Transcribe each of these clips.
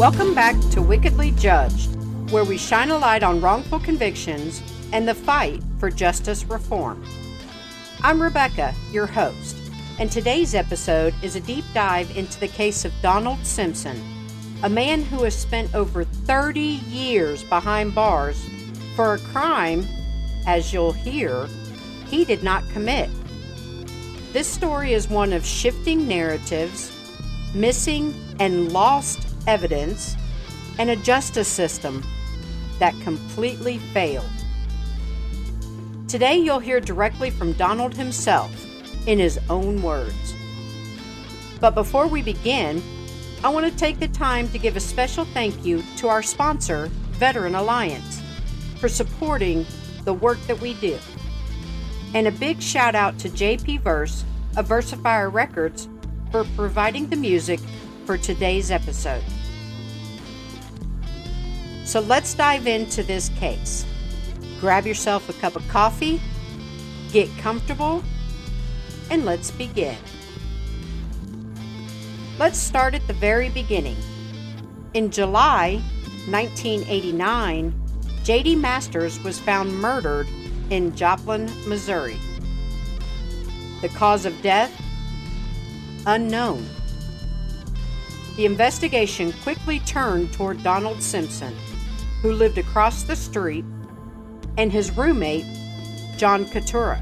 Welcome back to Wickedly Judged, where we shine a light on wrongful convictions and the fight for justice reform. I'm Rebecca, your host, and today's episode is a deep dive into the case of Donald Simpson, a man who has spent over 30 years behind bars for a crime, as you'll hear, he did not commit. This story is one of shifting narratives, missing and lost evidence, and a justice system that completely failed. Today you'll hear directly from Donald himself in his own words. But before we begin, I want to take the time to give a special thank you to our sponsor, Veteran Alliance, for supporting the work that we do. And a big shout out to JP Verse of Versifier Records for providing the music for today's episode. So let's dive into this case. Grab yourself a cup of coffee, get comfortable, and let's begin. Let's start at the very beginning. In July 1989, J.D. Masters was found murdered in Joplin, Missouri. The cause of death? Unknown. The investigation quickly turned toward Donald Simpson, who lived across the street, and his roommate, John Katura.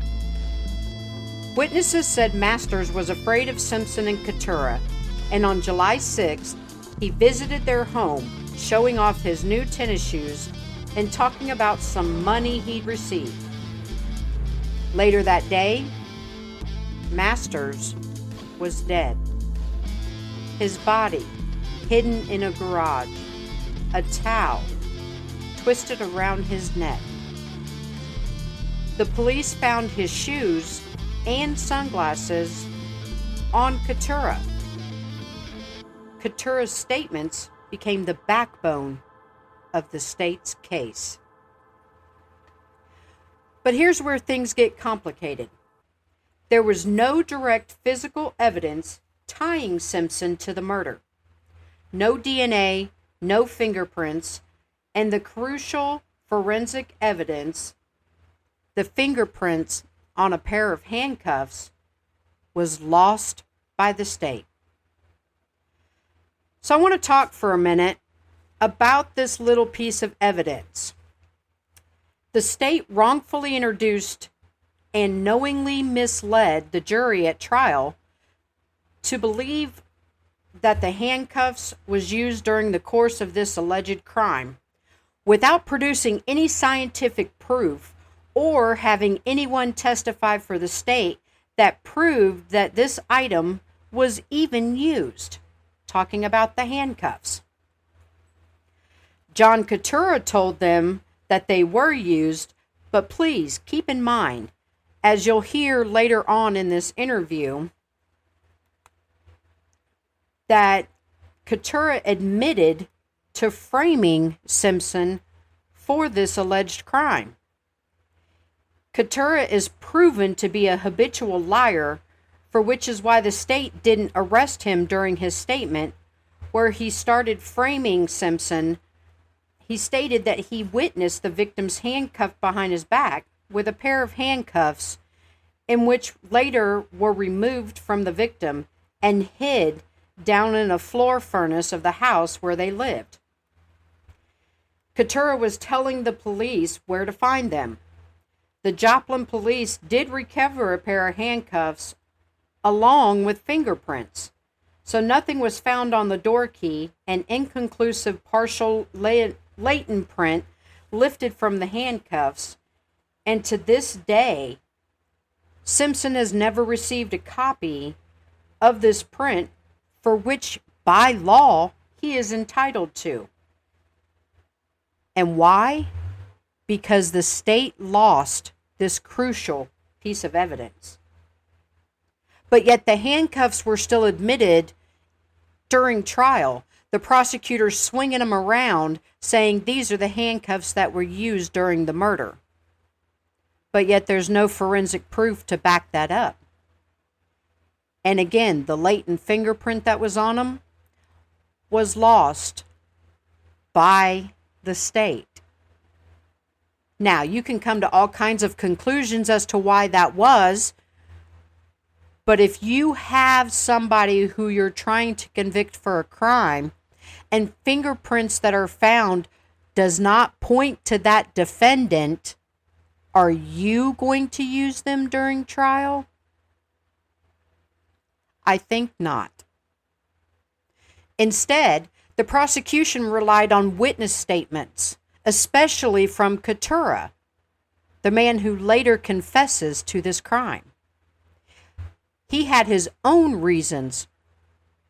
Witnesses said Masters was afraid of Simpson and Katura, and on July 6th, he visited their home, showing off his new tennis shoes and talking about some money he'd received. Later that day, Masters was dead. His body hidden in a garage, a towel twisted around his neck. The police found his shoes and sunglasses on Katura. Katura's statements became the backbone of the state's case. But here's where things get complicated. There was no direct physical evidence tying Simpson to the murder. No DNA, no fingerprints, and the crucial forensic evidence, the fingerprints on a pair of handcuffs, was lost by the state. So I want to talk for a minute about this little piece of evidence. The state wrongfully introduced and knowingly misled the jury at trial to believe that the handcuffs was used during the course of this alleged crime, without producing any scientific proof or having anyone testify for the state that proved that this item was even used. Talking about the handcuffs. John Katura told them that they were used, but please keep in mind, as you'll hear later on in this interview, that Katura admitted to framing Simpson for this alleged crime. Katura is proven to be a habitual liar, for which is why the state didn't arrest him during his statement, where he started framing Simpson. He stated that he witnessed the victim's handcuffed behind his back with a pair of handcuffs, in which later were removed from the victim and hid down in a floor furnace of the house where they lived. Katura was telling the police where to find them. The Joplin police did recover a pair of handcuffs along with fingerprints, so nothing was found on the door key. An inconclusive partial latent print lifted from the handcuffs, and to this day, Simpson has never received a copy of this print, for which, by law, he is entitled to. And why? Because the state lost this crucial piece of evidence. But yet the handcuffs were still admitted during trial, the prosecutors swinging them around, saying these are the handcuffs that were used during the murder. But yet there's no forensic proof to back that up. And again, the latent fingerprint that was on them was lost by the state. Now, you can come to all kinds of conclusions as to why that was, but if you have somebody who you're trying to convict for a crime and fingerprints that are found does not point to that defendant, are you going to use them during trial? I think not. Instead, the prosecution relied on witness statements, especially from Katura, the man who later confesses to this crime. He had his own reasons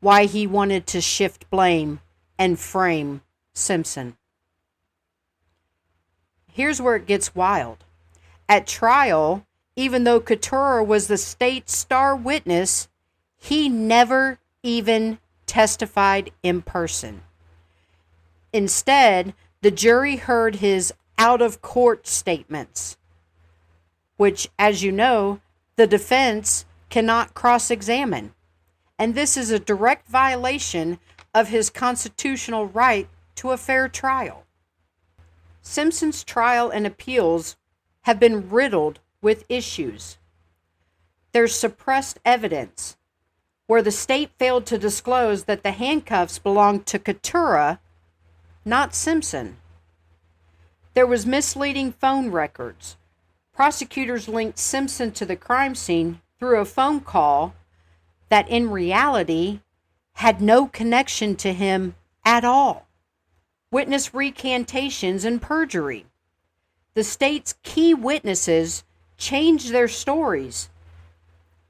why he wanted to shift blame and frame Simpson. Here's where it gets wild. At trial, even though Katura was the state's star witness, he never even testified in person. Instead, the jury heard his out-of-court statements, which, as you know, the defense cannot cross-examine. And this is a direct violation of his constitutional right to a fair trial. Simpson's trial and appeals have been riddled with issues. There's suppressed evidence, where the state failed to disclose that the handcuffs belonged to Katura, not Simpson. There was misleading phone records. Prosecutors linked Simpson to the crime scene through a phone call that in reality had no connection to him at all. Witness recantations and perjury. The state's key witnesses changed their stories,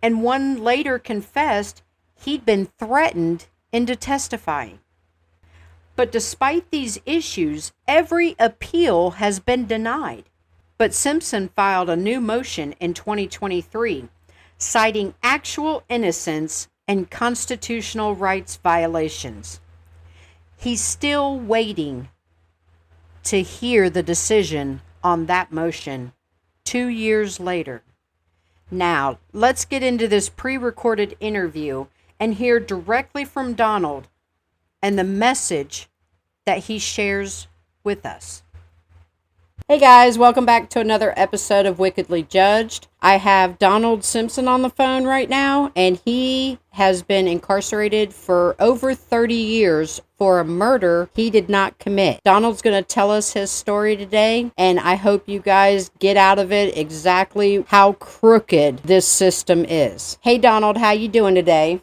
and one later confessed he'd been threatened into testifying. But despite these issues, every appeal has been denied. But Simpson filed a new motion in 2023, citing actual innocence and constitutional rights violations. He's still waiting to hear the decision on that motion 2 years later. Now, let's get into this pre-recorded interview and hear directly from Donald and the message that he shares with us. Hey guys, welcome back to another episode of Wickedly Judged. I have Donald Simpson on the phone right now, and he has been incarcerated for over 30 years for a murder he did not commit. Donald's going to tell us his story today, and I hope you guys get out of it exactly how crooked this system is. Hey Donald, how you doing today?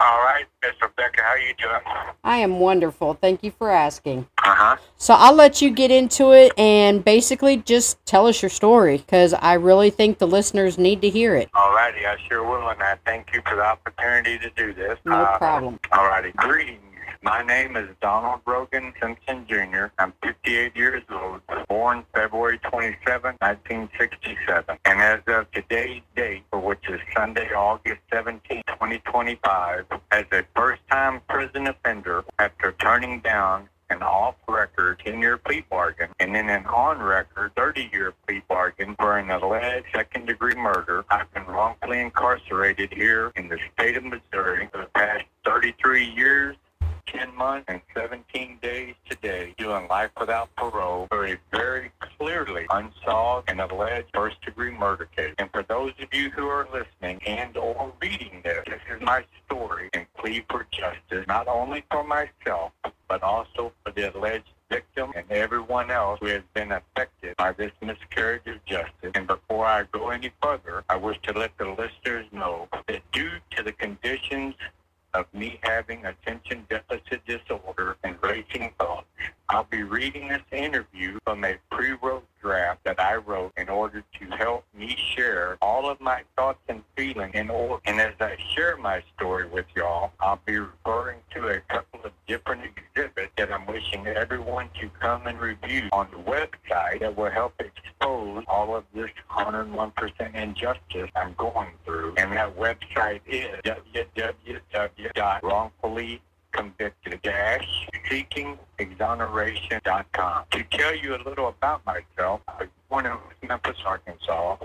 All right, Miss Rebecca, how you doing? I am wonderful. Thank you for asking. Uh-huh. So I'll let you get into it and basically just tell us your story, because I really think the listeners need to hear it. All righty, I sure will, and I thank you for the opportunity to do this. No problem. All righty, greetings. My name is Donald Rogan Simpson Jr. I'm 58 years old, born February 27, 1967. And as of today's date, which is Sunday, August 17, 2025, as a first-time prison offender, after turning down an off-record 10-year plea bargain and then an on-record 30-year plea bargain for an alleged second-degree murder, I've been wrongfully incarcerated here in the state of Missouri for the past 33 years, 10 months, and 17 days today, doing life without parole for a very clearly unsolved and alleged first-degree murder case. And for those of you who are listening and or reading this is my story and plea for justice, not only for myself, but also for the alleged victim and everyone else who has been affected by this miscarriage of justice. And before I go any further, I wish to let the listeners know that due to the conditions of me having attention deficit disorder and racing thoughts, I'll be reading this interview from a pre-wrote draft that I wrote in order to help me share all of my thoughts and feelings in order. And as I share my story with y'all, I'll be referring to a couple of different exhibits that I'm wishing everyone to come and review on the website that will help expose all of this 101% injustice I'm going through. And that website is www.wrongfully-seekingexoneration.com. To tell you a little about myself, I was born in Memphis, Arkansas,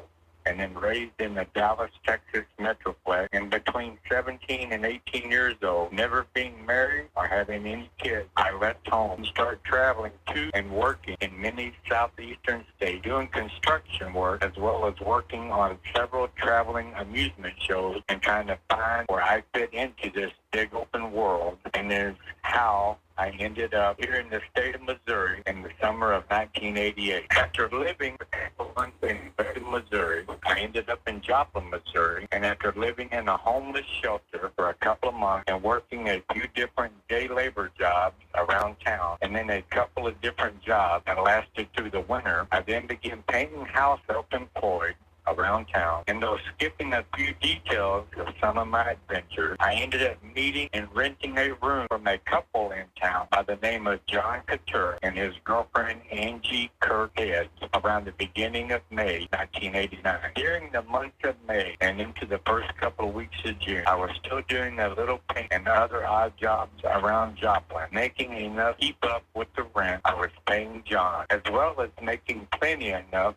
and and then raised in the Dallas, Texas metroplex, and between 17 and 18 years old, never being married or having any kids, I left home and started traveling to and working in many southeastern states, doing construction work as well as working on several traveling amusement shows and trying to find where I fit into this big open world, and is how I ended up here in the state of Missouri in the summer of 1988. After living for a couple months in Missouri, I ended up in Joplin, Missouri, and after living in a homeless shelter for a couple of months and working a few different day labor jobs around town, and then a couple of different jobs that lasted through the winter, I then began painting house self-employed around town. And though skipping a few details of some of my adventures, I ended up meeting and renting a room from a couple in town by the name of John Katura and his girlfriend Angie Kirk-Head around the beginning of May 1989. During the month of May and into the first couple of weeks of June, I was still doing a little paint and other odd jobs around Joplin, making enough to keep up with the rent I was paying John, as well as making plenty enough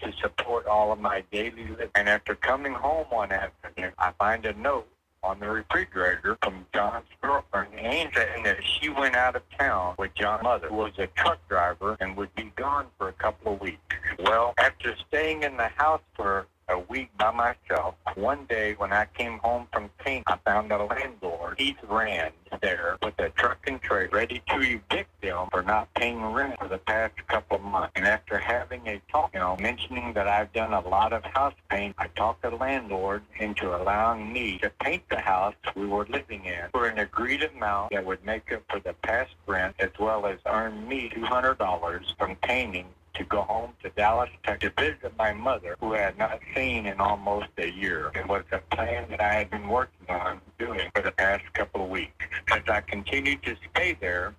to support all of my daily living. And after coming home one afternoon, I find a note on the refrigerator from John's girlfriend, Angie, saying that she went out of town with John's mother, who was a truck driver and would be gone for a couple of weeks. Well, after staying in the house for a week by myself, one day when I came home from paint, I found a landlord, Keith Rand, there with a truck and trailer ready to evict them for not paying rent for the past couple of months. And after having a talk, mentioning that I've done a lot of house paint, I talked the landlord into allowing me to paint the house we were living in for an agreed amount that would make up for the past rent, as well as earn me $200 from painting to go home to Dallas, Texas, to visit my mother, who I had not seen in almost a year. It was a plan that I had been working on doing for the past couple of weeks. As I continued to stay there,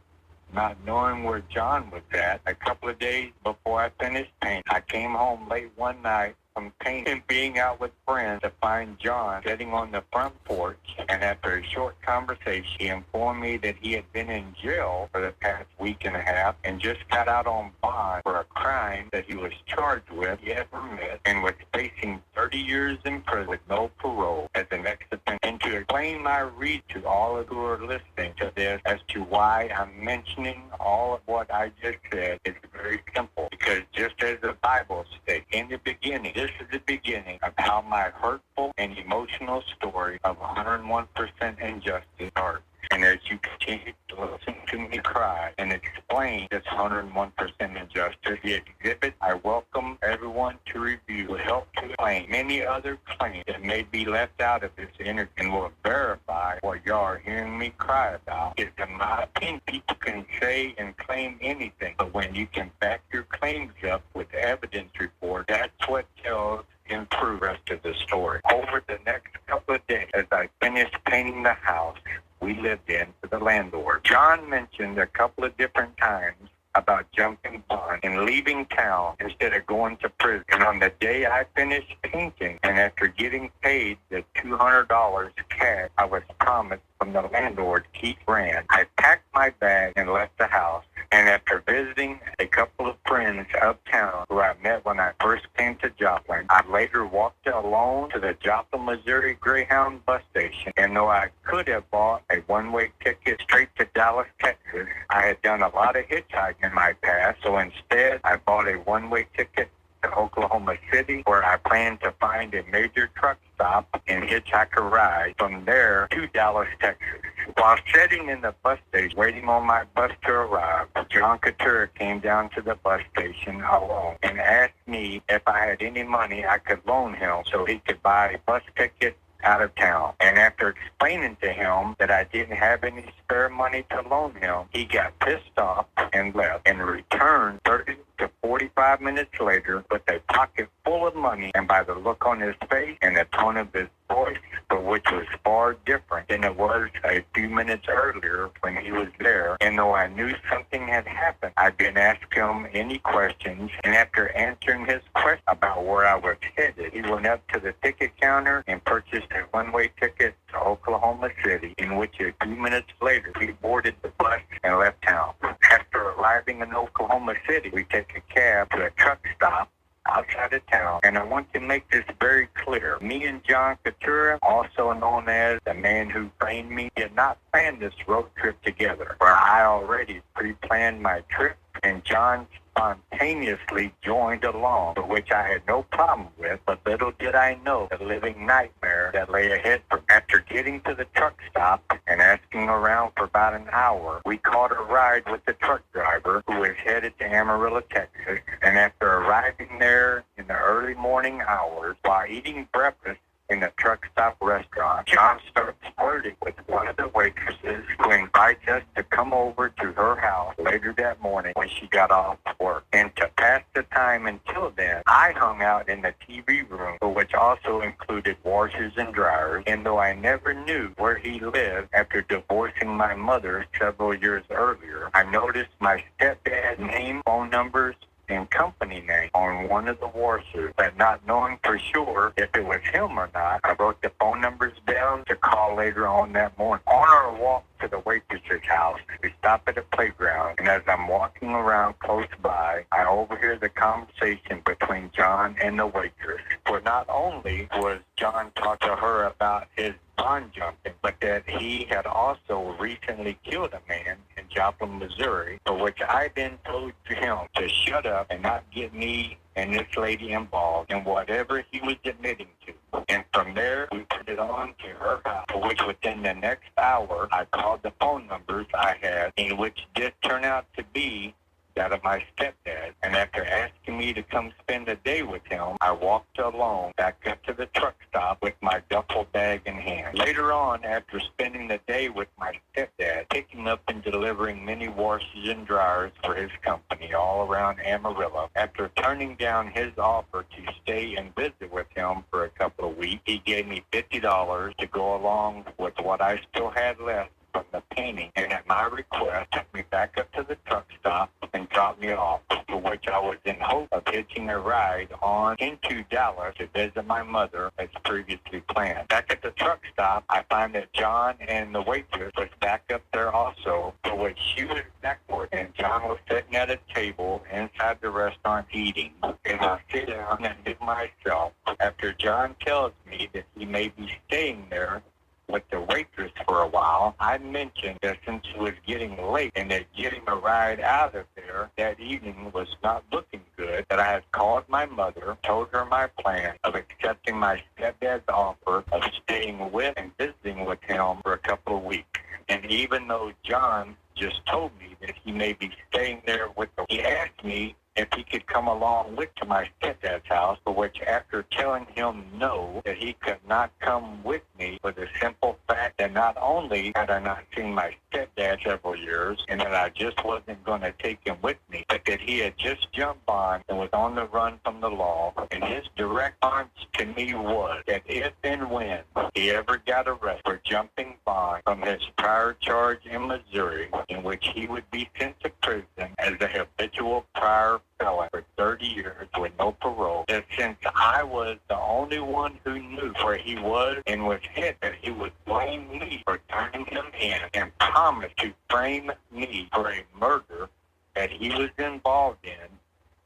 not knowing where John was at, a couple of days before I finished painting, I came home late one night from painting and being out with friends to find John sitting on the front porch, and after a short conversation, he informed me that he had been in jail for the past week and a half and just got out on bond for a crime that he was charged with, he had committed, and was facing 30 years in prison with no parole as an ex-offender. And to explain my read to all of who are listening to this as to why I'm mentioning all of what I just said, is very simple, because just as the Bible states, in the beginning, this is the beginning of how my hurtful and emotional story of 101% injustice starts. And as you continue to listen to me cry and explain this 101% injustice, the exhibit I welcome everyone to review will help to explain many other claims that may be left out of this interview and will verify what y'all are hearing me cry about. It's in my opinion, people can say and claim anything, but when you can back your claims up with evidence report, that's what tells and prove the rest of the story. Over the next couple of days, as I finished painting the house we lived in for the landlord, John mentioned a couple of different times about jumping bond and leaving town instead of going to prison. And on the day I finished painting, and after getting paid the $200 cash I was promised from the landlord, Keith Rand, I packed my bag and left the house. And after visiting a couple of friends uptown who I met when I first came to Joplin, I later walked alone to the Joplin, Missouri Greyhound bus station. And though I could have bought a one-way ticket straight to Dallas, Texas, I had done a lot of hitchhiking in my past. So instead, I bought a one-way ticket to Oklahoma City, where I planned to find a major truck stop and hitchhike a ride from there to Dallas, Texas. While sitting in the bus station waiting on my bus to arrive, John Katura came down to the bus station alone and asked me if I had any money I could loan him so he could buy a bus ticket out of town. And after explaining to him that I didn't have any spare money to loan him, he got pissed off and left, and returned 30 to 45 minutes later with a pocket full of money, and by the look on his face and the tone of his voice, but which was far different than it was a few minutes earlier when he was there. And though I knew something had happened, I didn't ask him any questions, and after answering his question about where I was headed, he went up to the ticket counter and purchased a one-way ticket to Oklahoma City, in which a few minutes later we boarded the bus and left town. After arriving in Oklahoma City, we took a cab to a truck stop outside of town. And I want to make this very clear. Me and John Katura, also known as the man who trained me, did not plan this road trip together, where I already pre-planned my trip, and John spontaneously joined along, for which I had no problem with, but little did I know the living nightmare that lay ahead for me. After getting to the truck stop and asking around for about an hour, we caught a ride with the truck driver who was headed to Amarillo, Texas, and after arriving there in the early morning hours while eating breakfast in the truck stop restaurant, John starts flirting with one of the waitresses who invites us to come over to her house later that morning when she got off work. And to pass the time until then, I hung out in the TV room, which also included washers and dryers. And though I never knew where he lived after divorcing my mother several years earlier, I noticed my stepdad's name, phone numbers, and company name on one of the washers, but not knowing for sure if it was him or not, I wrote the phone numbers down to call later on that morning. On our walk to the waitress's house, we stop at a playground, and as I'm walking around close by, I overhear the conversation between John and the waitress. For not only was John talking to her about his bond jumping, but that he had also recently killed a man in Joplin, Missouri, for which I then told him to shut up and not get me and this lady involved in whatever he was admitting to. And from there, we put it on to her house, for which within the next hour, I called the phone numbers I had, in which did turn out to be that of my stepdad. And after asking me to come spend a day with him, I walked alone back up to the truck stop with my duffel bag in hand. Later on, after spending the day with my stepdad, picking up and delivering many washers and dryers for his company all around Amarillo, after turning down his offer to stay and visit with him for a couple of weeks, he gave me $50 to go along with what I still had left from the painting, and at my request took me back up to the truck stop and dropped me off, for which I was in hope of hitching a ride on into Dallas to visit my mother as previously planned. Back at the truck stop, I find that John and the waitress was back up there also, for which she was backward and John was sitting at a table inside the restaurant eating. And I sit down and do myself after John tells me that he may be staying there with the waitress for a while. I mentioned that since it was getting late and that getting a ride out of there that evening was not looking good, that I had called my mother, told her my plan of accepting my stepdad's offer of staying with and visiting with him for a couple of weeks. And even though John just told me that he may be staying there with the, he asked me if he could come along with to my stepdad's house, for which after telling him no, that he could not come with me for the simple fact that not only had I not seen my stepdad several years and that I just wasn't going to take him with me, but that he had just jumped on and was on the run from the law. And his direct response to me was that if and when he ever got arrested for jumping bond from his prior charge in Missouri, in which he would be sent to prison as a habitual prior felon for 30 years with no parole, that since I was the only one who knew where he was and was hit, that he would blame me for turning him in and promised to frame me for a murder that he was involved in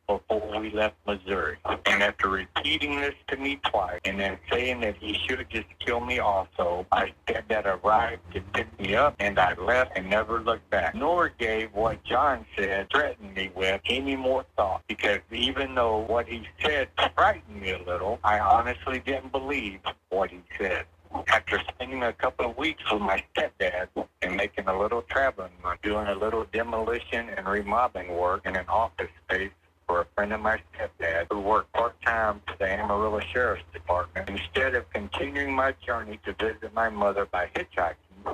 before we left Missouri. And after repeating this to me twice and then saying that he should just kill me also, my stepdad arrived to pick me up and I left and never looked back, nor gave what John said, threatened me with, any more thought, because even though what he said frightened me a little, I honestly didn't believe what he said. After spending a couple of weeks with my stepdad and making a little traveling, doing a little demolition and remodeling work in an office space for a friend of my stepdad who worked part-time for the Amarillo Sheriff's Department, instead of continuing my journey to visit my mother by hitchhiking,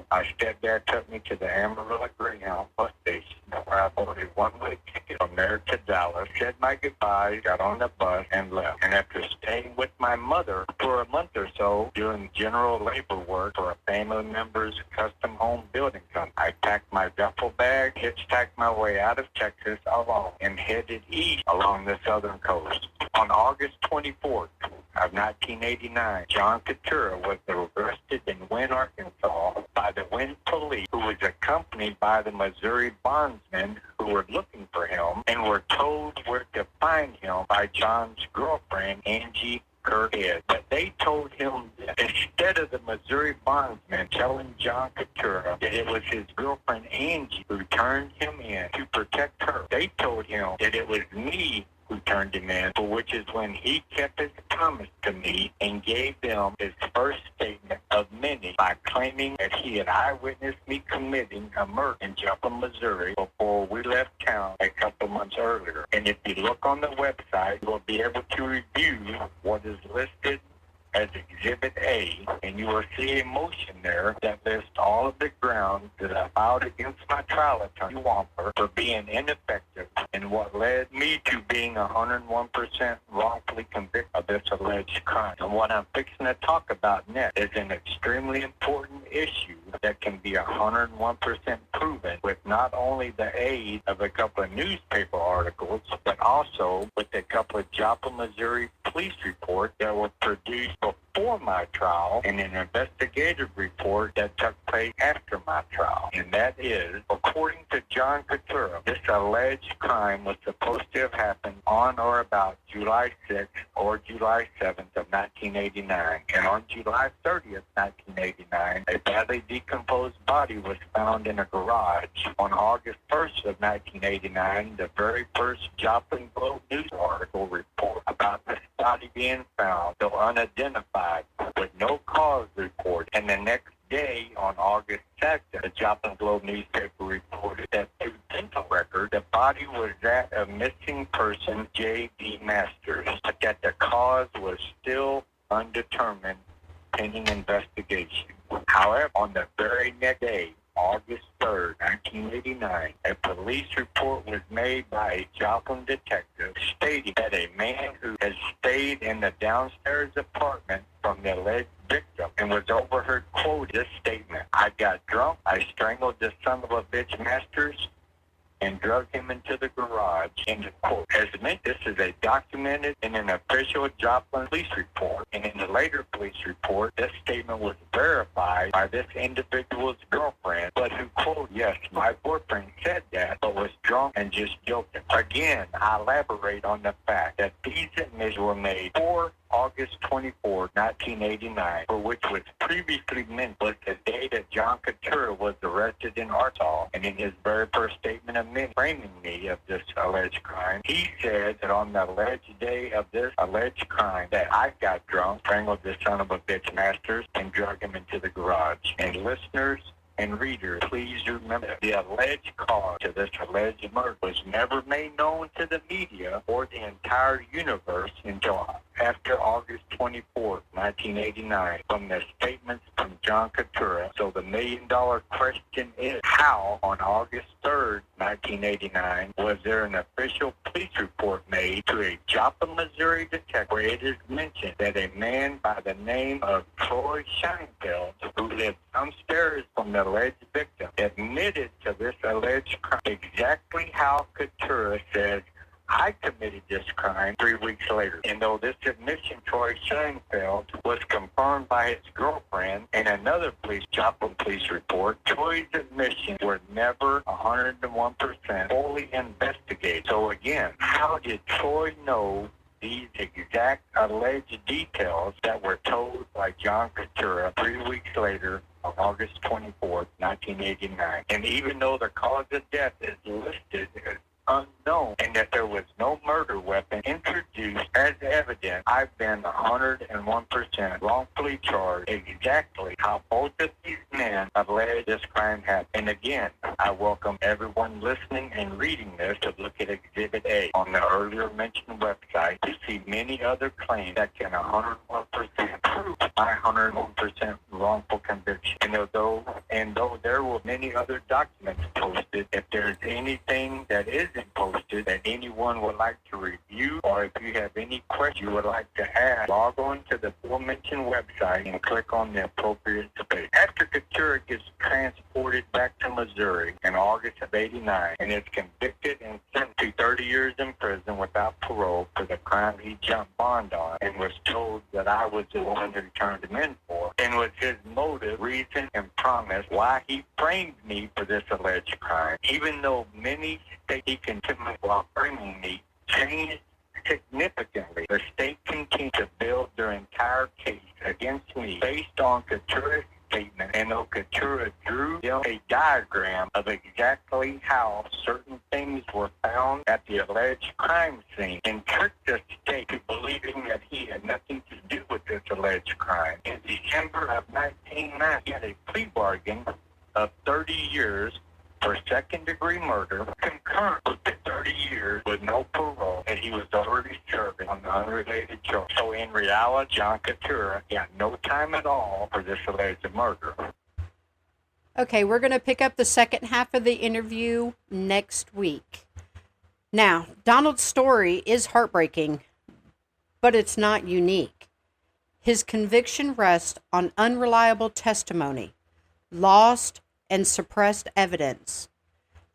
my stepdad took me to the Amarillo Greyhound bus station, where I bought a one-way ticket from there to Dallas, said my goodbyes, got on the bus, and left. And after staying with my mother for a month or so, doing general labor work for a family member's custom home building company, I packed my duffel bag, hitchhiked my way out of Texas alone, and headed east along the southern coast. On August 24th, of 1989, John Katura was arrested in Wynne, Arkansas by the Wynne police, who was accompanied by the Missouri bondsmen who were looking for him and were told where to find him by John's girlfriend, Angie, Kirk-Head. But they told him that instead of the Missouri bondsmen telling John Katura that it was his girlfriend Angie who turned him in to protect her, they told him that it was me who turned him in, for which is when he kept his promise to me and gave them his first statement of many by claiming that he had eyewitnessed me committing a murder in Joplin, Missouri before we left town a couple months earlier. And if you look on the website, you'll be able to review what is listed as Exhibit A, and you will see a motion there that lists all of the grounds that I filed against my trial attorney, Wamper, for being ineffective, and what led me to being 101% wrongfully convicted of this alleged crime. And what I'm fixing to talk about next is an extremely important issue that can be 101% proven with not only the aid of a couple of newspaper articles, but also with a couple of Joplin, Missouri police reports that were produced before my trial and an investigative report that took place after my trial. And that is, according to John Katura, this alleged crime was supposed to have happened on or about July 6th or July 7th of 1989. And on July 30th, 1989, a badly decomposed body was found in a garage. On August 1st of 1989, the very first Joplin Globe News article report about this body being found, though unidentified, with no cause report. And the next day, on August 2nd, the Joplin Globe newspaper reported that through dental record, the body was that of missing person J.D. Masters, but that the cause was still undetermined pending investigation. However, on the very next day, August 3rd, 1989, a police report was made by a Joplin detective stating that a man who had stayed in the downstairs apartment from the alleged victim and was overheard quoting this statement: "I got drunk, I strangled this son of a bitch Masters, and drug him into the garage," end of quote. As mentioned, this is a documented in an official Joplin police report, and in the later police report, this statement was verified by this individual's girlfriend, but who quote, "Yes, my boyfriend said that, but was drunk and just joking." Again, I elaborate on the fact that these admissions were made for August 24, 1989, for which was previously mentioned was the day that John Katura was arrested in Arkansas. And in his very first statement of framing me of this alleged crime, he said that on the alleged day of this alleged crime that I got drunk, strangled this son of a bitch Masters, and drug him into the garage. And listeners and readers, please remember, the alleged cause to this alleged murder was never made known to the media or the entire universe until after August 24th, 1989, from the statements from John Katura. So the million-dollar question is, how on August 3rd, 1989, was there an official police report made to a Joplin, Missouri detective where it is mentioned that a man by the name of Troy Scheinfeld, who lived downstairs from the alleged victim, admitted to this alleged crime exactly how Katura says I committed this crime 3 weeks later. And though this admission, Troy Scheinfeld, was confirmed by his girlfriend and another Joplin police report, Troy's admissions were never 101% fully investigated. So again, how did Troy know these exact alleged details that were told by John Katura 3 weeks later on August 24th, 1989? And even though the cause of death is listed as unknown and that there was no murder weapon introduced as evidence, I've been 101% wrongfully charged exactly how both of these men alleged this crime happened. And again, I welcome everyone listening and reading this to look at Exhibit A on the earlier mentioned website to see many other claims that can 101% prove my 101% wrongful conviction. And though there were many other documents posted, if there's anything that isn't posted that anyone would like to review, or if you have any questions you would like to ask, log on to the aforementioned website and click on the appropriate space. After Katura gets transported back to Missouri in August of '89 and is convicted and sent to 30 years in prison without parole for the crime he jumped bond on, and was told that I was the one who turned him in for, and was his motive, reason, and promise why he framed me for this alleged crime. Even though many state he continued while framing me changed significantly, the state continued to build their entire case against me based on Katura's statement, and though Katura drew a diagram of exactly how certain things were found at the alleged crime scene and tricked the state to believing that he had nothing to do with this alleged crime. In December of 1990, he had a plea bargain of 30 years for second-degree murder, concurrent with the 30 years with no parole, and he was already serving on the unrelated charge. So in reality, John Katura got no time at all for this alleged murder. Okay, we're going to pick up the second half of the interview next week. Now, Donald's story is heartbreaking, but it's not unique. His conviction rests on unreliable testimony, lost and suppressed evidence,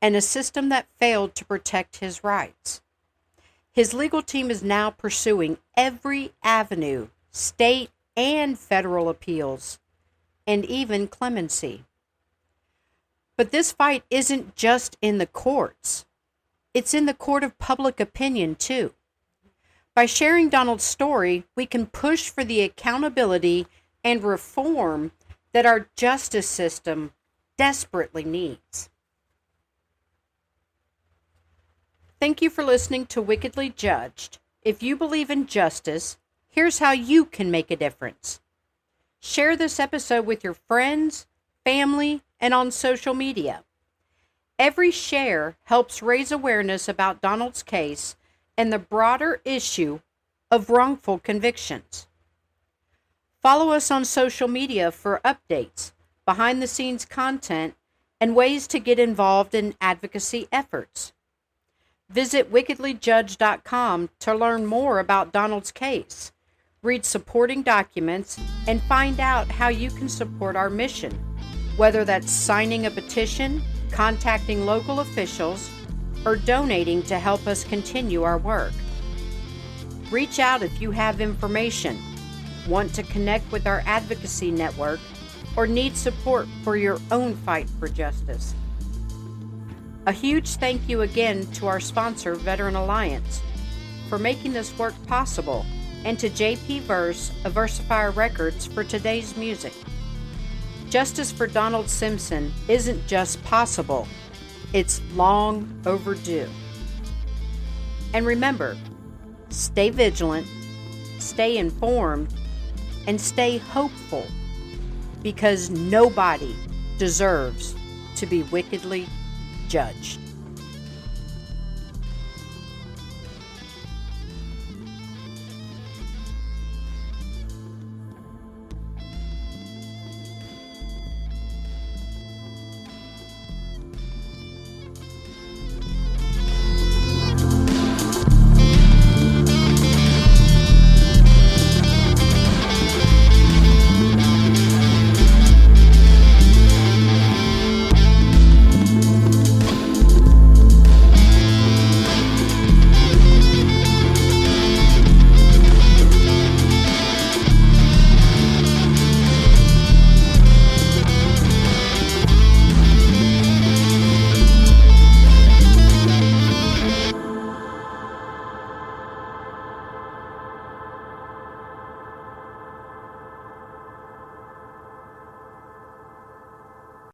and a system that failed to protect his rights. His legal team is now pursuing every avenue, state and federal appeals, and even clemency. But this fight isn't just in the courts. It's in the court of public opinion, too. By sharing Donald's story, we can push for the accountability and reform that our justice system desperately needs. Thank you for listening to Wickedly Judged. If you believe in justice, here's how you can make a difference. Share this episode with your friends, family, and on social media. Every share helps raise awareness about Donald's case and the broader issue of wrongful convictions. Follow us on social media for updates, behind-the-scenes content, and ways to get involved in advocacy efforts. Visit wickedlyjudged.com to learn more about Donald's case, read supporting documents, and find out how you can support our mission, whether that's signing a petition, contacting local officials, or donating to help us continue our work. Reach out if you have information, want to connect with our advocacy network, or need support for your own fight for justice. A huge thank you again to our sponsor, Veteran Alliance, for making this work possible, and to JP Verse of Versifier Records for today's music. Justice for Donald Simpson isn't just possible, it's long overdue. And remember, stay vigilant, stay informed, and stay hopeful, because nobody deserves to be wickedly judged.